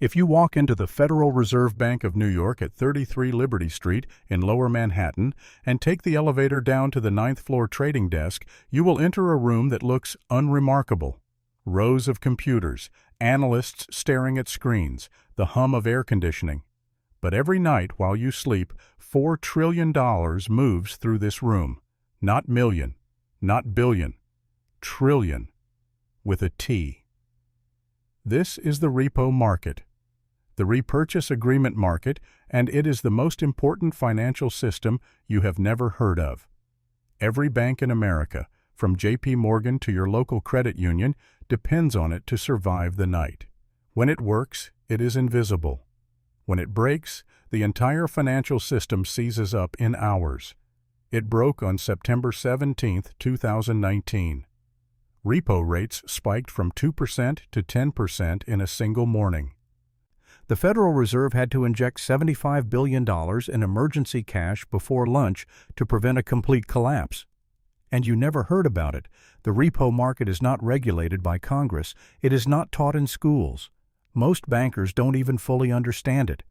If you walk into the Federal Reserve Bank of New York at 33 Liberty Street in Lower Manhattan and take the elevator down to the ninth floor trading desk, you will enter a room that looks unremarkable. Rows of computers, analysts staring at screens, the hum of air conditioning. But every night while you sleep, $4 trillion moves through this room. Not million, not billion, trillion, with a T. This is the repo market, the repurchase agreement market, and it is the most important financial system you have never heard of. Every bank in America, from J.P. Morgan to your local credit union, depends on it to survive the night. When it works, it is invisible. When it breaks, the entire financial system seizes up in hours. It broke on September 17, 2019. Repo rates spiked from 2% to 10% in a single morning. The Federal Reserve had to inject $75 billion in emergency cash before lunch to prevent a complete collapse. And you never heard about it. The repo market is not regulated by Congress. It is not taught in schools. Most bankers don't even fully understand it.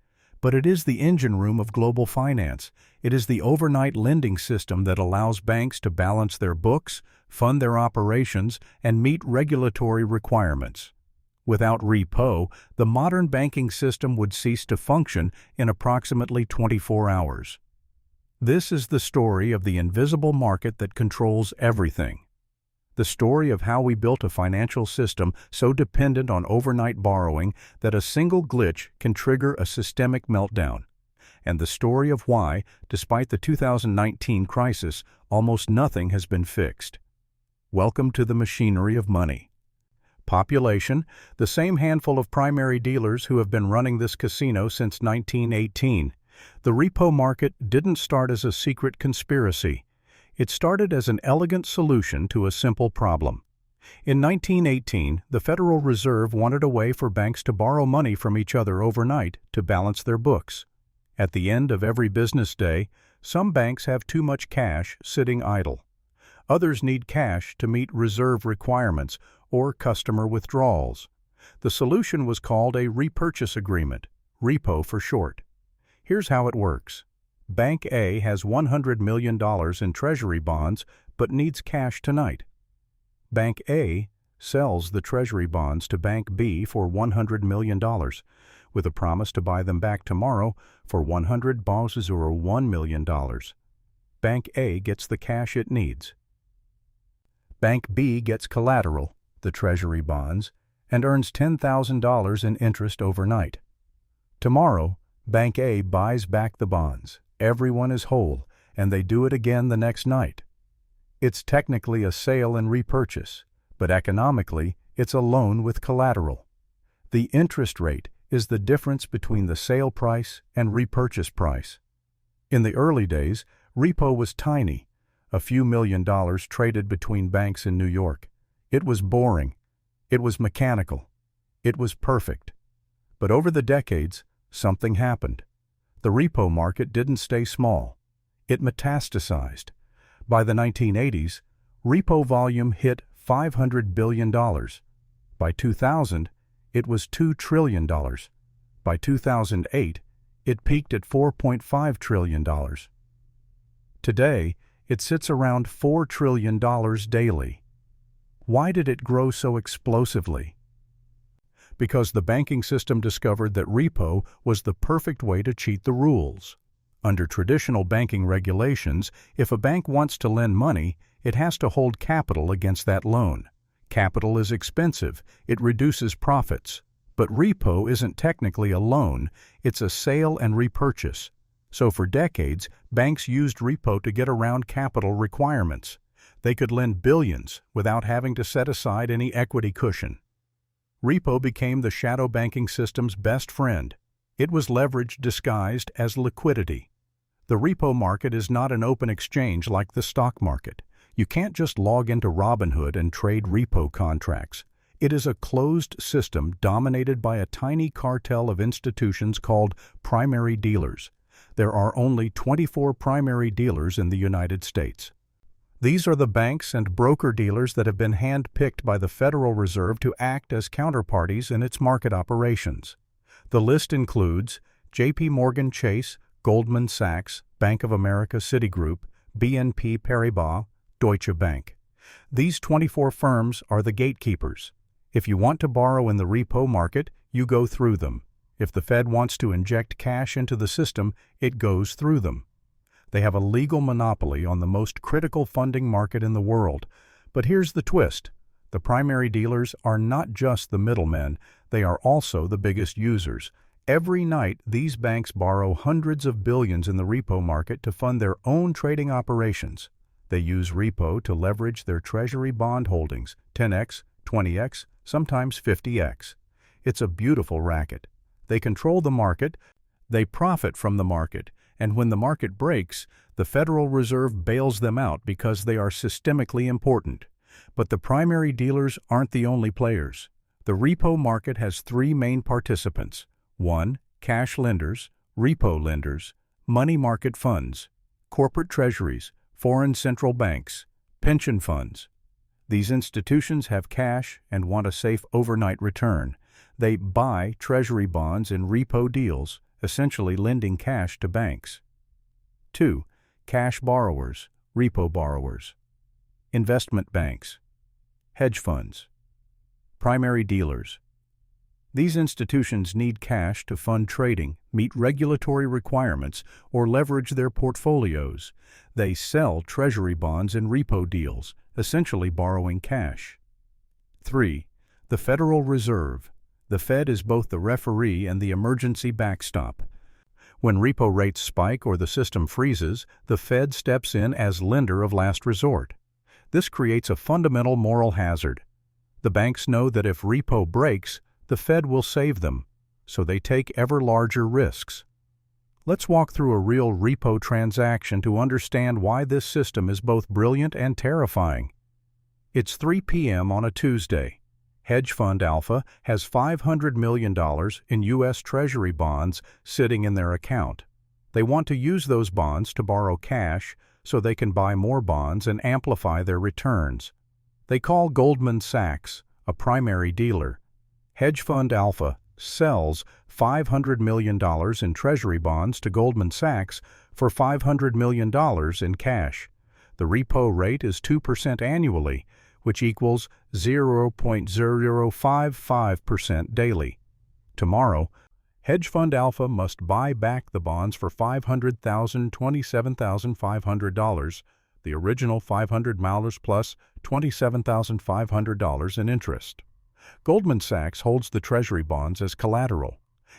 But it is the engine room of global finance. It is the overnight lending system that allows banks to balance their books, fund their operations, and meet regulatory requirements. Without repo, the modern banking system would cease to function in approximately 24 hours. This is the story of the invisible market that controls everything. The story of how we built a financial system so dependent on overnight borrowing that a single glitch can trigger a systemic meltdown. And the story of why, despite the 2019 crisis, almost nothing has been fixed. Welcome to the machinery of money. Population: the same handful of primary dealers who have been running this casino since 1918. The repo market didn't start as a secret conspiracy. It started as an elegant solution to a simple problem. In 1918, the Federal Reserve wanted a way for banks to borrow money from each other overnight to balance their books. At the end of every business day, some banks have too much cash sitting idle. Others need cash to meet reserve requirements or customer withdrawals. The solution was called a repurchase agreement, repo for short. Here's how it works. Bank A has $100 million in Treasury bonds but needs cash tonight. Bank A sells the Treasury bonds to Bank B for $100 million, with a promise to buy them back tomorrow for $100 million. Bank A gets the cash it needs. Bank B gets collateral, the Treasury bonds, and earns $10,000 in interest overnight. Tomorrow, Bank A buys back the bonds. Everyone is whole, and they do it again the next night. It's technically a sale and repurchase, but economically, it's a loan with collateral. The interest rate is the difference between the sale price and repurchase price. In the early days, repo was tiny, a few $1 million traded between banks in New York. It was boring. It was mechanical. It was perfect. But over the decades, something happened. The repo market didn't stay small. It metastasized. By the 1980s, repo volume hit $500 billion. By 2000, it was $2 trillion. By 2008, it peaked at $4.5 trillion. Today, it sits around $4 trillion daily. Why did it grow so explosively? Because the banking system discovered that repo was the perfect way to cheat the rules. Under traditional banking regulations, if a bank wants to lend money, it has to hold capital against that loan. Capital is expensive. It reduces profits. But repo isn't technically a loan. It's a sale and repurchase. So for decades, banks used repo to get around capital requirements. They could lend billions without having to set aside any equity cushion. Repo became the shadow banking system's best friend. It was leverage disguised as liquidity. The repo market is not an open exchange like the stock market. You can't just log into Robinhood and trade repo contracts. It is a closed system dominated by a tiny cartel of institutions called primary dealers. There are only 24 primary dealers in the United States. These are the banks and broker-dealers that have been hand-picked by the Federal Reserve to act as counterparties in its market operations. The list includes J.P. Morgan Chase, Goldman Sachs, Bank of America, Citigroup, BNP Paribas, Deutsche Bank. These 24 firms are the gatekeepers. If you want to borrow in the repo market, you go through them. If the Fed wants to inject cash into the system, it goes through them. They have a legal monopoly on the most critical funding market in the world. But here's the twist. The primary dealers are not just the middlemen, they are also the biggest users. Every night, these banks borrow hundreds of billions in the repo market to fund their own trading operations. They use repo to leverage their treasury bond holdings, 10x, 20x, sometimes 50x. It's a beautiful racket. They control the market, they profit from the market, and when the market breaks, the Federal Reserve bails them out because they are systemically important. But the primary dealers aren't the only players. The repo market has three main participants. 1. Cash lenders, repo lenders, money market funds, corporate treasuries, foreign central banks, pension funds. These institutions have cash and want a safe overnight return. They buy treasury bonds in repo deals, essentially lending cash to banks. 2. Cash borrowers, repo borrowers, investment banks, hedge funds, primary dealers. These institutions need cash to fund trading, meet regulatory requirements, or leverage their portfolios. They sell treasury bonds in repo deals, essentially borrowing cash. 3. The Federal Reserve. The Fed is both the referee and the emergency backstop. When repo rates spike or the system freezes, the Fed steps in as lender of last resort. This creates a fundamental moral hazard. The banks know that if repo breaks, the Fed will save them, so they take ever larger risks. Let's walk through a real repo transaction to understand why this system is both brilliant and terrifying. It's 3 p.m. on a Tuesday. Hedge fund Alpha has $500 million in U.S. Treasury bonds sitting in their account. They want to use those bonds to borrow cash so they can buy more bonds and amplify their returns. They call Goldman Sachs, a primary dealer. Hedge fund Alpha sells $500 million in Treasury bonds to Goldman Sachs for $500 million in cash. The repo rate is 2% annually, which equals 0.0055% daily. Tomorrow, Hedge fund Alpha must buy back the bonds for $527,500, the original $500 plus $27,500 in interest. Goldman Sachs holds the Treasury bonds as collateral.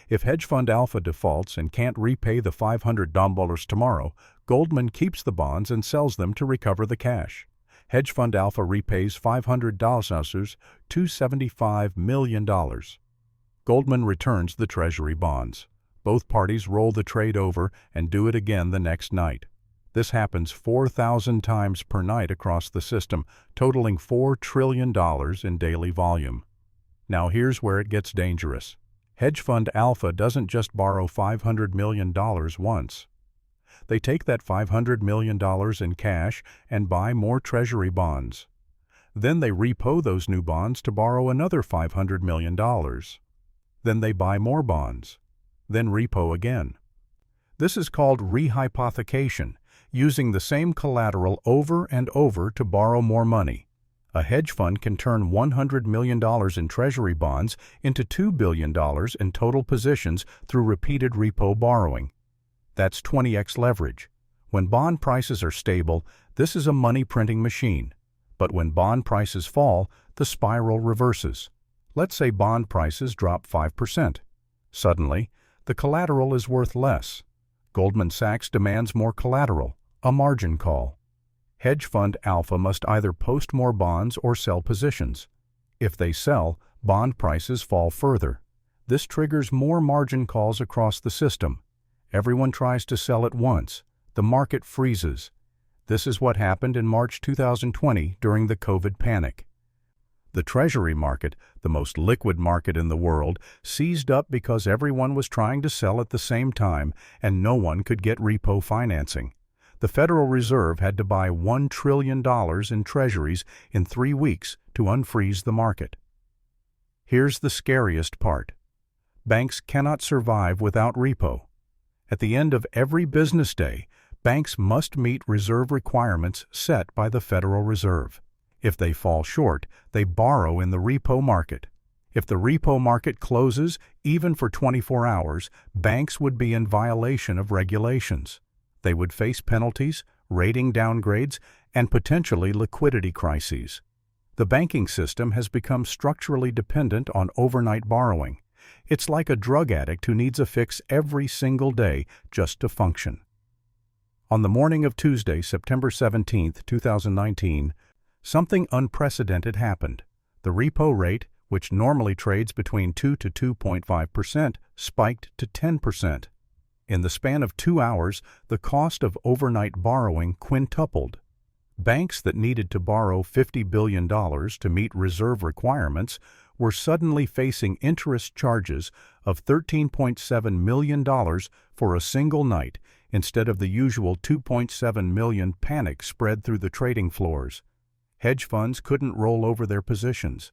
If Hedge fund Alpha defaults and can't repay the $500 tomorrow, Goldman keeps the bonds and sells them to recover the cash. Hedge fund Alpha repays $500, $275 million. Goldman returns the Treasury bonds. Both parties roll the trade over and do it again the next night. This happens 4,000 times per night across the system, totaling $4 trillion in daily volume. Now here's where it gets dangerous. Hedge fund Alpha doesn't just borrow $500 million once. They take that $500 million in cash and buy more Treasury bonds. Then they repo those new bonds to borrow another $500 million. Then they buy more bonds. Then repo again. This is called rehypothecation, using the same collateral over and over to borrow more money. A hedge fund can turn $100 million in Treasury bonds into $2 billion in total positions through repeated repo borrowing. That's 20x leverage. When bond prices are stable, this is a money-printing machine. But when bond prices fall, the spiral reverses. Let's say bond prices drop 5%. Suddenly, the collateral is worth less. Goldman Sachs demands more collateral, a margin call. Hedge fund Alpha must either post more bonds or sell positions. If they sell, bond prices fall further. This triggers more margin calls across the system. Everyone tries to sell at once. The market freezes. This is what happened in March 2020 during the COVID panic. The Treasury market, the most liquid market in the world, seized up because everyone was trying to sell at the same time and no one could get repo financing. The Federal Reserve had to buy $1 trillion in treasuries in 3 weeks to unfreeze the market. Here's the scariest part. Banks cannot survive without repo. At the end of every business day, banks must meet reserve requirements set by the Federal Reserve. If they fall short, they borrow in the repo market. If the repo market closes, even for 24 hours, banks would be in violation of regulations. They would face penalties, rating downgrades, and potentially liquidity crises. The banking system has become structurally dependent on overnight borrowing. It's like a drug addict who needs a fix every single day just to function. On the morning of Tuesday, September 17, 2019, something unprecedented happened. The repo rate, which normally trades between 2 to 2.5%, spiked to 10%. In the span of 2 hours, the cost of overnight borrowing quintupled. Banks that needed to borrow $50 billion to meet reserve requirements were suddenly facing interest charges of $13.7 million for a single night instead of the usual $2.7 million panic spread through the trading floors. Hedge funds couldn't roll over their positions.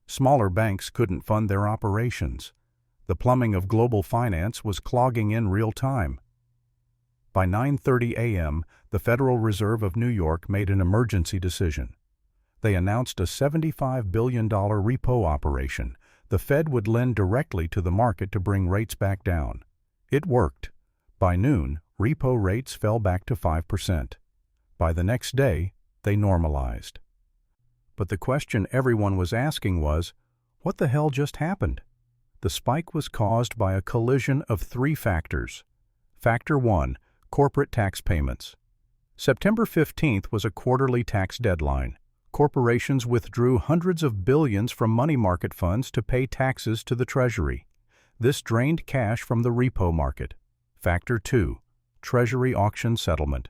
Smaller banks couldn't fund their operations. The plumbing of global finance was clogging in real time. By 9:30 a.m., the Federal Reserve of New York made an emergency decision. They announced a $75 billion repo operation. The Fed would lend directly to the market to bring rates back down. It worked. By noon, repo rates fell back to 5%. By the next day, they normalized. But the question everyone was asking was, what the hell just happened? The spike was caused by a collision of 3 factors. Factor 1, corporate tax payments. September 15th was a quarterly tax deadline. Corporations withdrew hundreds of billions from money market funds to pay taxes to the Treasury. This drained cash from the repo market. Factor 2, Treasury auction settlement.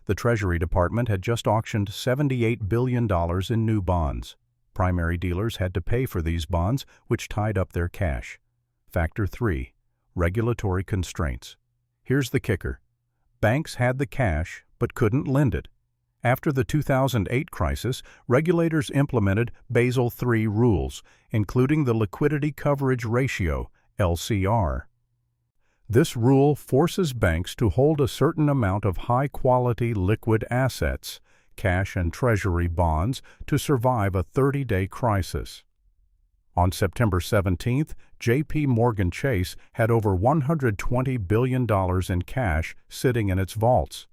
The Treasury Department had just auctioned $78 billion in new bonds. Primary dealers had to pay for these bonds, which tied up their cash. Factor 3, regulatory constraints. Here's the kicker. Banks had the cash, but couldn't lend it. After the 2008 crisis, regulators implemented Basel III rules, including the Liquidity Coverage Ratio, LCR. This rule forces banks to hold a certain amount of high-quality liquid assets, cash and treasury bonds, to survive a 30-day crisis. On September 17th, J.P. Morgan Chase had over $120 billion in cash sitting in its vaults.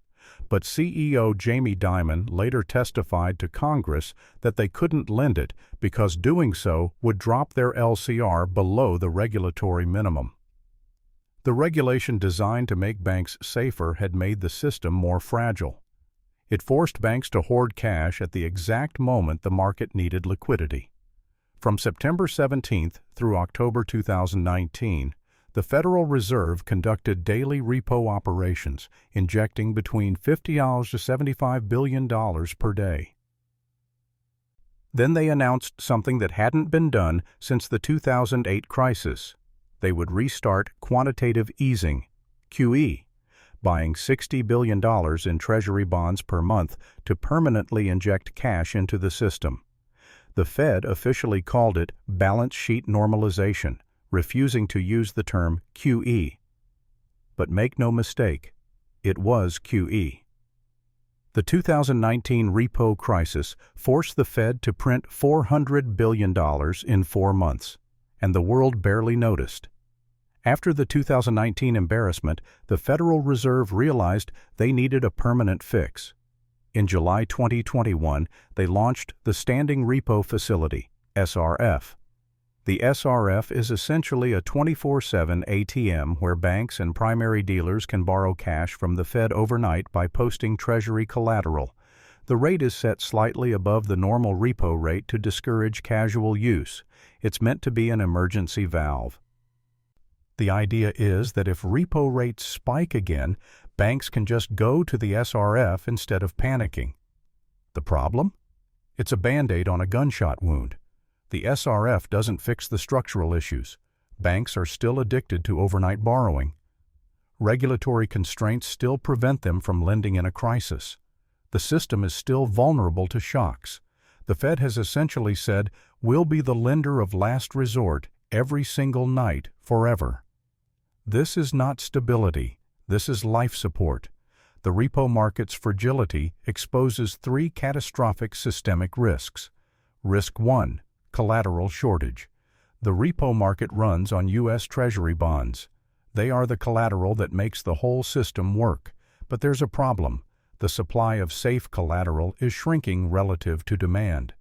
But CEO Jamie Dimon later testified to Congress that they couldn't lend it because doing so would drop their LCR below the regulatory minimum. The regulation designed to make banks safer had made the system more fragile. It forced banks to hoard cash at the exact moment the market needed liquidity. From September 17th through October 2019, the Federal Reserve conducted daily repo operations, injecting between $50 to $75 billion per day. Then they announced something that hadn't been done since the 2008 crisis. They would restart quantitative easing, QE, buying $60 billion in Treasury bonds per month to permanently inject cash into the system. The Fed officially called it balance sheet normalization, refusing to use the term QE. But make no mistake, it was QE. The 2019 repo crisis forced the Fed to print $400 billion in 4 months, and the world barely noticed. After the 2019 embarrassment, the Federal Reserve realized they needed a permanent fix. In July 2021, they launched the Standing Repo Facility, SRF. The SRF is essentially a 24/7 ATM where banks and primary dealers can borrow cash from the Fed overnight by posting Treasury collateral. The rate is set slightly above the normal repo rate to discourage casual use. It's meant to be an emergency valve. The idea is that if repo rates spike again, banks can just go to the SRF instead of panicking. The problem? It's a Band-Aid on a gunshot wound. The SRF doesn't fix the structural issues. Banks are still addicted to overnight borrowing. Regulatory constraints still prevent them from lending in a crisis. The system is still vulnerable to shocks. The Fed has essentially said, "We'll be the lender of last resort every single night forever. This is not stability. This is life support. The repo market's fragility exposes three catastrophic systemic risks. Risk 1. Collateral shortage. The repo market runs on U.S. Treasury bonds. They are the collateral that makes the whole system work. But there's a problem. The supply of safe collateral is shrinking relative to demand.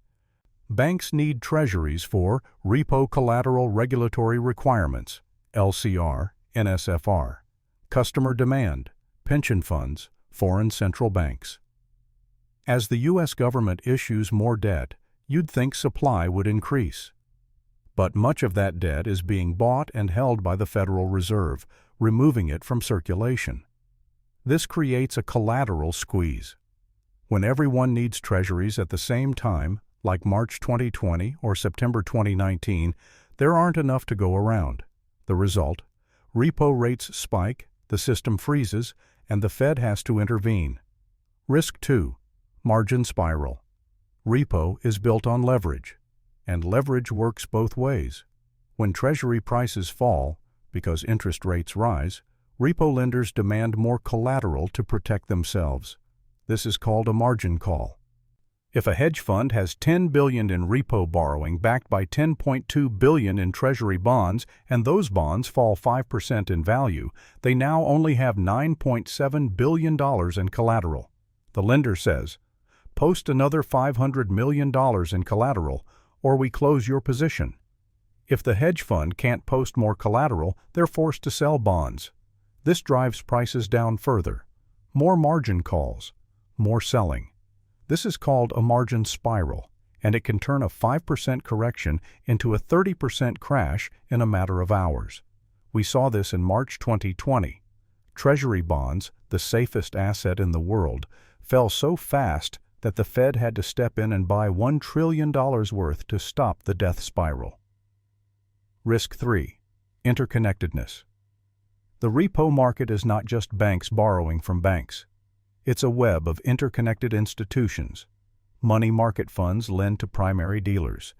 Banks need treasuries for Repo Collateral Regulatory Requirements, LCR, NSFR, customer demand, pension funds, foreign central banks. As the U.S. government issues more debt, you'd think supply would increase. But much of that debt is being bought and held by the Federal Reserve, removing it from circulation. This creates a collateral squeeze. When everyone needs treasuries at the same time, like March 2020 or September 2019, there aren't enough to go around. The result? Repo rates spike, the system freezes, and the Fed has to intervene. Risk 2. Margin spiral. Repo is built on leverage, and leverage works both ways. When Treasury prices fall, because interest rates rise, repo lenders demand more collateral to protect themselves. This is called a margin call. If a hedge fund has $10 billion in repo borrowing backed by $10.2 billion in Treasury bonds and those bonds fall 5% in value, they now only have $9.7 billion in collateral. The lender says, "Post another $500 million in collateral, or we close your position." If the hedge fund can't post more collateral, they're forced to sell bonds. This drives prices down further. More margin calls, more selling. This is called a margin spiral, and it can turn a 5% correction into a 30% crash in a matter of hours. We saw this in March 2020. Treasury bonds, the safest asset in the world, fell so fast that the Fed had to step in and buy $1 trillion worth to stop the death spiral. Risk 3. Interconnectedness. The repo market is not just banks borrowing from banks. It's a web of interconnected institutions. Money market funds lend to primary dealers.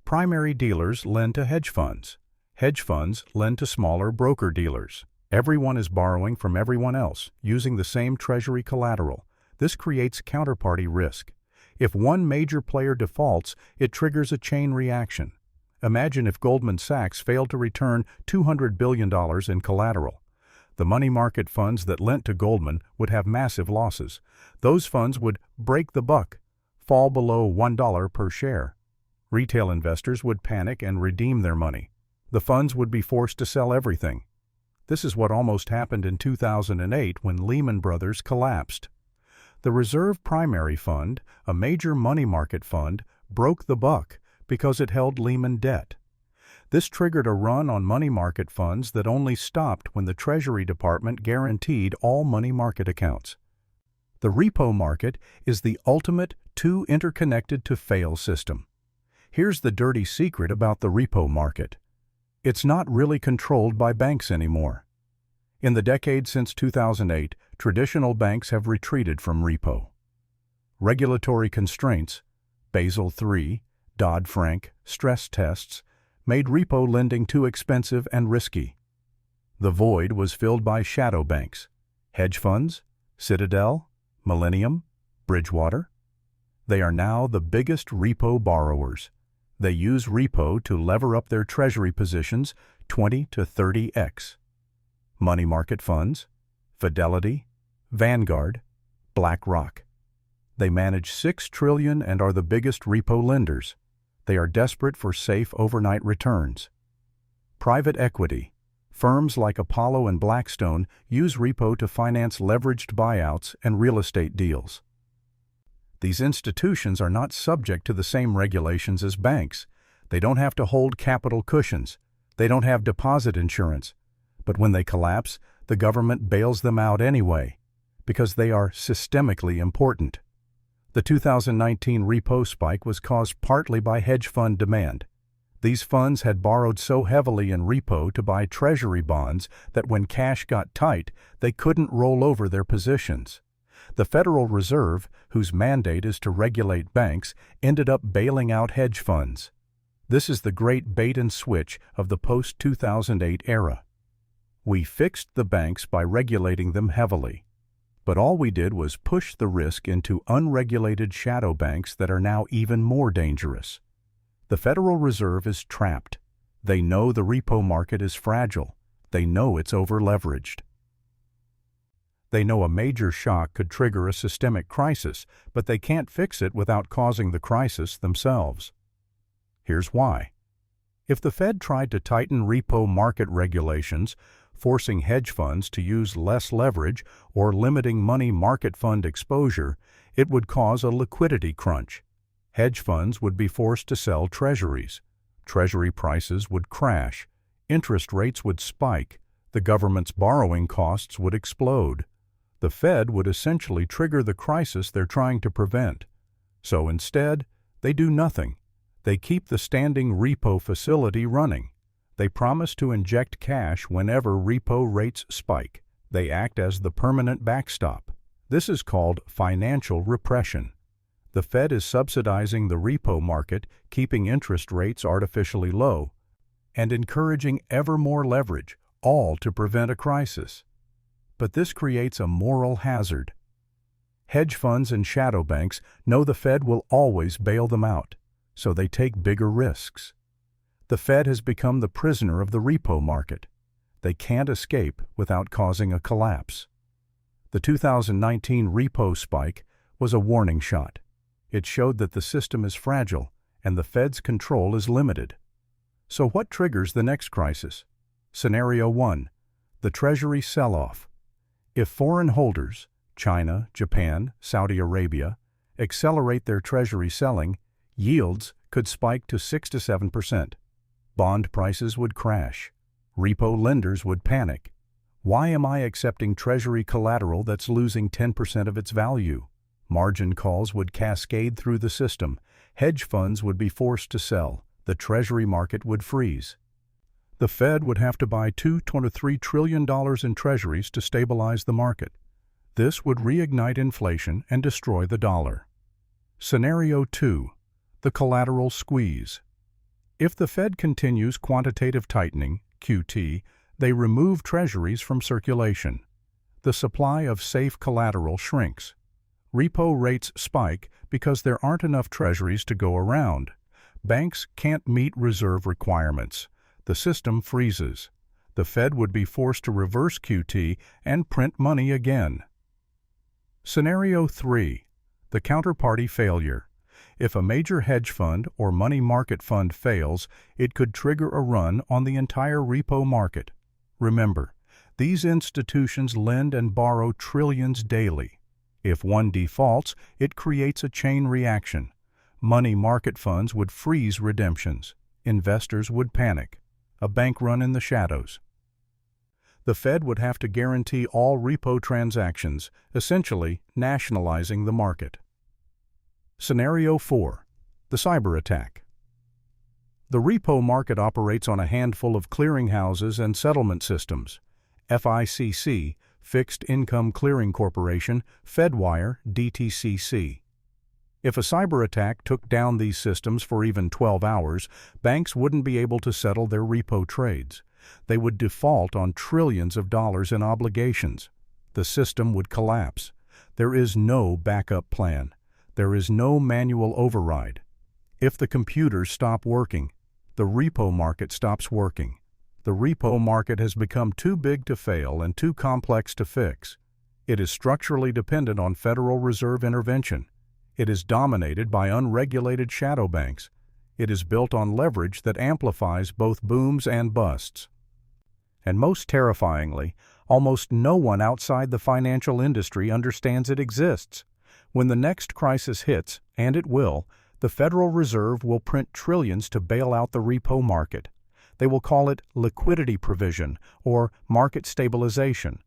Primary dealers lend to hedge funds. Hedge funds lend to smaller broker-dealers. Everyone is borrowing from everyone else, using the same treasury collateral. This creates counterparty risk. If one major player defaults, it triggers a chain reaction. Imagine if Goldman Sachs failed to return $200 billion in collateral. The money market funds that lent to Goldman would have massive losses. Those funds would break the buck, fall below $1 per share. Retail investors would panic and redeem their money. The funds would be forced to sell everything. This is what almost happened in 2008 when Lehman Brothers collapsed. The Reserve Primary Fund, a major money market fund, broke the buck because it held Lehman debt. This triggered a run on money market funds that only stopped when the Treasury Department guaranteed all money market accounts. The repo market is the ultimate too interconnected to fail system. Here's the dirty secret about the repo market. It's not really controlled by banks anymore. In the decade since 2008, traditional banks have retreated from repo. Regulatory constraints, Basel III, Dodd-Frank, stress tests, made repo lending too expensive and risky. The void was filled by shadow banks, hedge funds, Citadel, Millennium, Bridgewater. They are now the biggest repo borrowers. They use repo to lever up their treasury positions 20 to 30x. Money market funds, Fidelity, Vanguard, BlackRock. They manage $6 trillion and are the biggest repo lenders. They are desperate for safe overnight returns. Private equity. Firms like Apollo and Blackstone use repo to finance leveraged buyouts and real estate deals. These institutions are not subject to the same regulations as banks. They don't have to hold capital cushions. They don't have deposit insurance. But when they collapse, the government bails them out anyway, because they are systemically important. The 2019 repo spike was caused partly by hedge fund demand. These funds had borrowed so heavily in repo to buy treasury bonds that when cash got tight, they couldn't roll over their positions. The Federal Reserve, whose mandate is to regulate banks, ended up bailing out hedge funds. This is the great bait and switch of the post-2008 era. We fixed the banks by regulating them heavily. But all we did was push the risk into unregulated shadow banks that are now even more dangerous. The Federal Reserve is trapped. They know the repo market is fragile. They know it's over-leveraged. They know a major shock could trigger a systemic crisis, but they can't fix it without causing the crisis themselves. Here's why. If the Fed tried to tighten repo market regulations, forcing hedge funds to use less leverage or limiting money market fund exposure, it would cause a liquidity crunch. Hedge funds would be forced to sell treasuries. Treasury prices would crash. Interest rates would spike. The government's borrowing costs would explode. The Fed would essentially trigger the crisis they're trying to prevent. So instead, they do nothing. They keep the standing repo facility running. They promise to inject cash whenever repo rates spike. They act as the permanent backstop. This is called financial repression. The Fed is subsidizing the repo market, keeping interest rates artificially low, and encouraging ever more leverage, all to prevent a crisis. But this creates a moral hazard. Hedge funds and shadow banks know the Fed will always bail them out, so they take bigger risks. The Fed has become the prisoner of the repo market. They can't escape without causing a collapse. The 2019 repo spike was a warning shot. It showed that the system is fragile and the Fed's control is limited. So what triggers the next crisis? Scenario 1. The Treasury sell-off. If foreign holders, China, Japan, Saudi Arabia, accelerate their Treasury selling, yields could spike to 6 to 7%. Bond prices would crash. Repo lenders would panic. Why am I accepting Treasury collateral that's losing 10% of its value? Margin calls would cascade through the system. Hedge funds would be forced to sell. The Treasury market would freeze. The Fed would have to buy $2 to $3 trillion in treasuries to stabilize the market. This would reignite inflation and destroy the dollar. Scenario 2. The collateral squeeze. If the Fed continues quantitative tightening, QT, they remove treasuries from circulation. The supply of safe collateral shrinks. Repo rates spike because there aren't enough treasuries to go around. Banks can't meet reserve requirements. The system freezes. The Fed would be forced to reverse QT and print money again. Scenario 3. The counterparty failure. If a major hedge fund or money market fund fails, it could trigger a run on the entire repo market. Remember, these institutions lend and borrow trillions daily. If one defaults, it creates a chain reaction. Money market funds would freeze redemptions. Investors would panic. A bank run in the shadows. The Fed would have to guarantee all repo transactions, essentially nationalizing the market. Scenario 4. The cyber attack. The repo market operates on a handful of clearinghouses and settlement systems. FICC, Fixed Income Clearing Corporation, Fedwire, DTCC. If a cyber attack took down these systems for even 12 hours, banks wouldn't be able to settle their repo trades. They would default on trillions of dollars in obligations. The system would collapse. There is no backup plan. There is no manual override. If the computers stop working, the repo market stops working. The repo market has become too big to fail and too complex to fix. It is structurally dependent on Federal Reserve intervention. It is dominated by unregulated shadow banks. It is built on leverage that amplifies both booms and busts. And most terrifyingly, almost no one outside the financial industry understands it exists. When the next crisis hits, and it will, the Federal Reserve will print trillions to bail out the repo market. They will call it liquidity provision or market stabilization.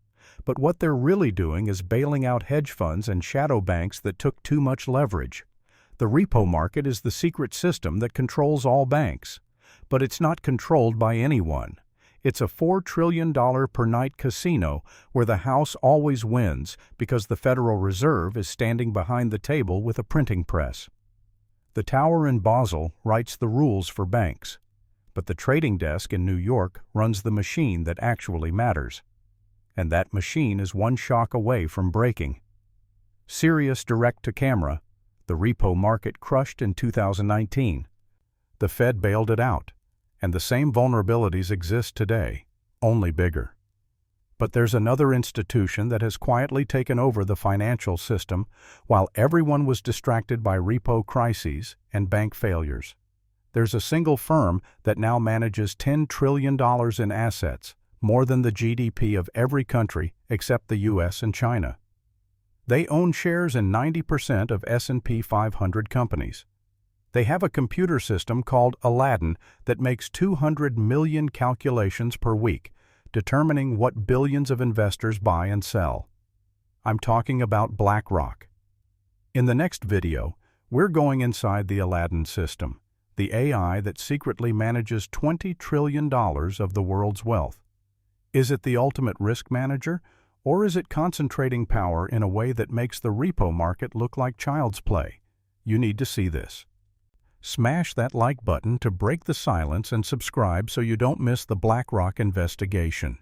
But what they're really doing is bailing out hedge funds and shadow banks that took too much leverage. The repo market is the secret system that controls all banks. But it's not controlled by anyone. It's a $4 trillion per night casino where the house always wins because the Federal Reserve is standing behind the table with a printing press. The tower in Basel writes the rules for banks, but the trading desk in New York runs the machine that actually matters. And that machine is one shock away from breaking. Serious direct-to-camera, the repo market crushed in 2019. The Fed bailed it out, and the same vulnerabilities exist today, only bigger. But there's another institution that has quietly taken over the financial system while everyone was distracted by repo crises and bank failures. There's a single firm that now manages $10 trillion in assets, more than the GDP of every country except the US and China. They own shares in 90% of S&P 500 companies. They have a computer system called Aladdin that makes 200 million calculations per week, determining what billions of investors buy and sell. I'm talking about BlackRock. In the next video, we're going inside the Aladdin system, the AI that secretly manages $20 trillion of the world's wealth. Is it the ultimate risk manager, or is it concentrating power in a way that makes the repo market look like child's play? You need to see this. Smash that like button to break the silence and subscribe so you don't miss the BlackRock investigation.